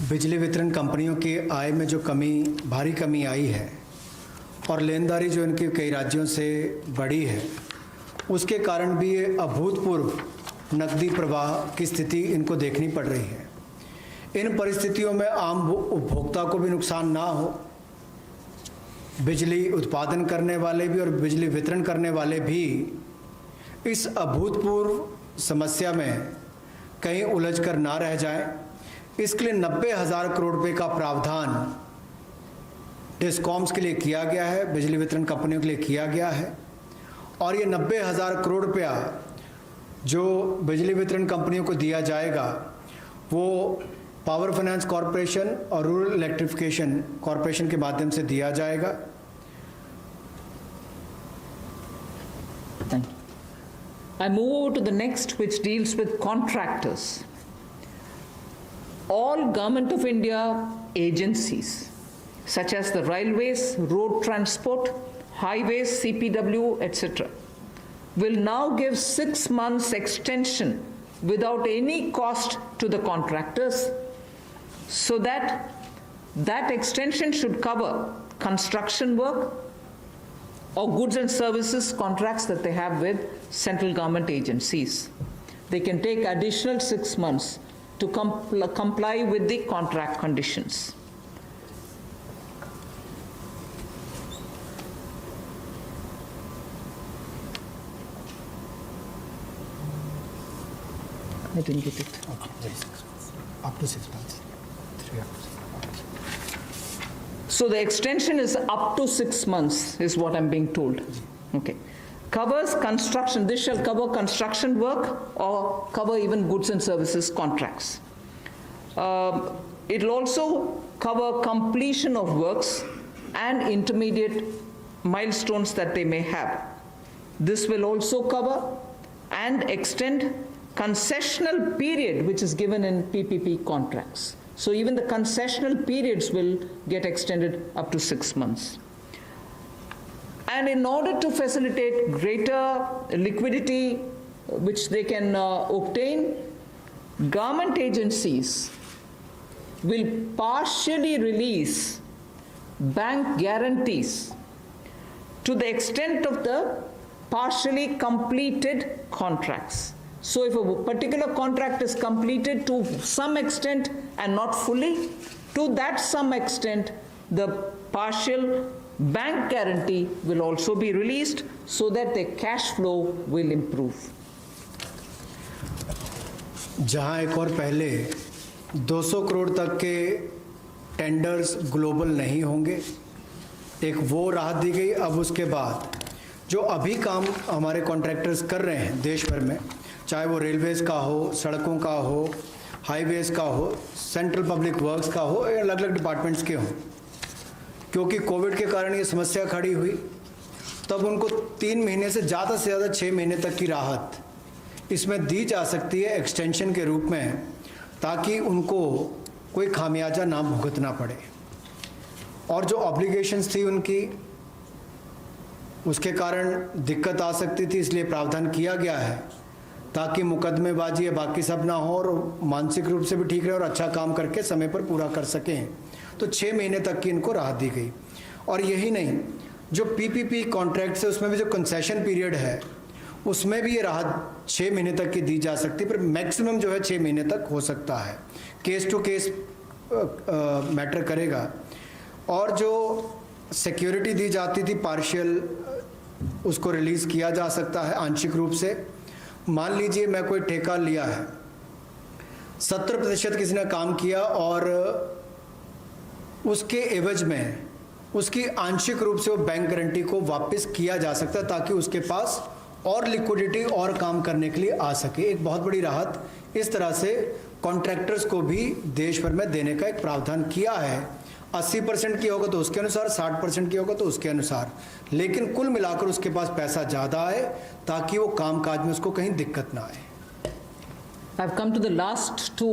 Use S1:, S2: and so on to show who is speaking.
S1: बिजली वितरण कंपनियों की आय में जो भारी कमी आई है और लेनदारी जो इनके कई राज्यों से बढ़ी है, उसके कारण भी ये अभूतपूर्व नकदी प्रवाह की स्थिति इनको देखनी पड़ रही है। इन परिस्थितियों में आम उपभोक्ता को भी नुकसान ना हो, बिजली उत्पादन करने वाले भी और बिजली वितरण करने वाले भी इस अभूतपूर्व समस्या में कहीं उलझ कर ना रह जाएं। इसके लिए 90,000 करोड़ रुपए का प्रावधान डिस्कॉम्स के लिए किया गया है, बिजली वितरण कंपनियों के लिए किया गया है। और ये 90,000 करोड़ रुपया जो बिजली वितरण कंपनियों को दिया जाएगा वो पावर फाइनेंस कॉरपोरेशन और रूरल इलेक्ट्रिफिकेशन कॉरपोरेशन के माध्यम से दिया जाएगा।
S2: Thank you. I move over to the next, which deals with contractors. All Government of India agencies, such as the railways, road transport, highways, CPW, etc., will now give 6 months extension without any cost to the contractors, so that extension should cover construction work or goods and services contracts that they have with central government agencies. They can take additional 6 months to comply with the contract conditions. I didn't get it.
S1: Okay. Up to 6 months. 3 up to 6 months.
S2: So the extension is up to 6 months is what I'm being told. Okay. Covers construction, this shall cover construction work or cover even goods and services contracts. It will also cover completion of works and intermediate milestones that they may have. This will also cover and extend concessional period which is given in PPP contracts. So even the concessional periods will get extended up to 6 months. And in order to facilitate greater liquidity which they can obtain, government agencies will partially release bank guarantees to the extent of the partially completed contracts. So if a particular contract is completed to some extent and not fully, to that some extent, the partial bank guarantee will also be released so that the cash flow will improve.
S1: जहां एक और पहले 200 करोड़ तक के tenders global नहीं होंगे, एक वो राहत दी गई। अब उसके बाद जो अभी काम हमारे कॉन्ट्रैक्टर्स कर रहे हैं देश भर में, चाहे वो रेलवेज़ का हो, सड़कों का हो, हाईवेज़ का हो, सेंट्रल पब्लिक वर्क्स का हो, या अलग अलग डिपार्टमेंट्स के हों, क्योंकि कोविड के कारण ये समस्या खड़ी हुई, तब उनको 3 महीने से ज़्यादा 6 महीने तक की राहत इसमें दी जा सकती है एक्सटेंशन के रूप में, ताकि उनको कोई खामियाजा ना भुगतना पड़े। और जो ऑब्लिगेशंस थी उनकी, उसके कारण दिक्कत आ सकती थी, इसलिए प्रावधान किया गया है ताकि मुकदमेबाजी या बाकी सब ना हो और मानसिक रूप से भी ठीक रहे और अच्छा काम करके समय पर पूरा कर सकें। तो 6 महीने तक की इनको राहत दी गई। और यही नहीं, जो पीपीपी कॉन्ट्रैक्ट्स है उसमें भी जो कंसेशन पीरियड है उसमें भी ये राहत 6 महीने तक की दी जा सकती है, पर मैक्सिमम जो है 6 महीने तक हो सकता है। केस टू केस मैटर करेगा। और जो सिक्योरिटी दी जाती थी पार्शियल, उसको रिलीज़ किया जा सकता है आंशिक रूप से। मान लीजिए मैं कोई ठेका लिया है, 70% किसी ने काम किया और उसके एवज में उसकी आंशिक रूप से वो बैंक गारंटी को वापस किया जा सकता है, ताकि उसके पास और लिक्विडिटी और काम करने के लिए आ सके। एक बहुत बड़ी राहत इस तरह से कॉन्ट्रैक्टर्स को भी देश भर में देने का एक प्रावधान किया है। 80% की होगा तो उसके अनुसार, 60% की होगा तो उसके अनुसार, लेकिन कुल मिलाकर उसके पास पैसा ज़्यादा आए ताकि वो कामकाज में उसको कहीं दिक्कत ना आए।
S2: I've come to the last two